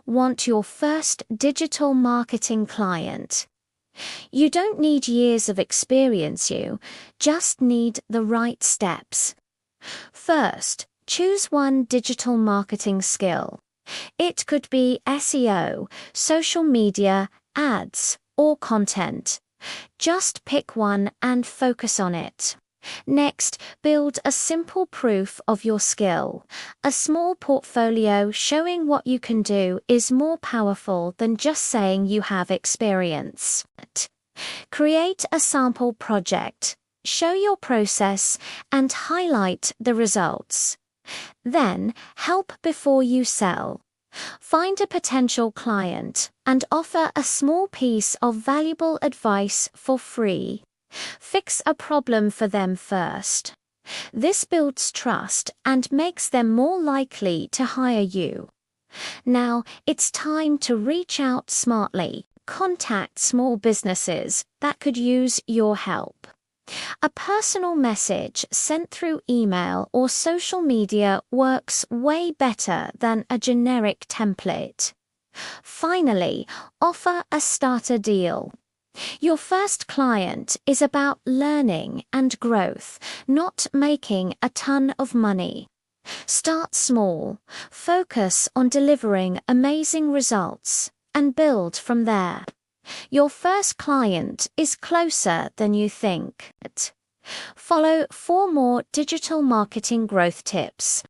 Want your first digital marketing client? You don't need years of experience, you just need the right steps. First, choose one digital marketing skill. It could be SEO, social media, ads, or content. Just pick one and focus on it. Next, build a simple proof of your skill. A small portfolio showing what you can do is more powerful than just saying you have experience. Create a sample project. Show your process and highlight the results. Then, help before you sell. Find a potential client and offer a small piece of valuable advice for free. Fix a problem for them first. This builds trust and makes them more likely to hire you. Now, it's time to reach out smartly. Contact small businesses that could use your help. A personal message sent through email or social media works way better than a generic template. Finally, offer a starter deal. Your first client is about learning and growth, not making a ton of money. Start small, focus on delivering amazing results, and build from there. Your first client is closer than you think. Follow 4 more digital marketing growth tips.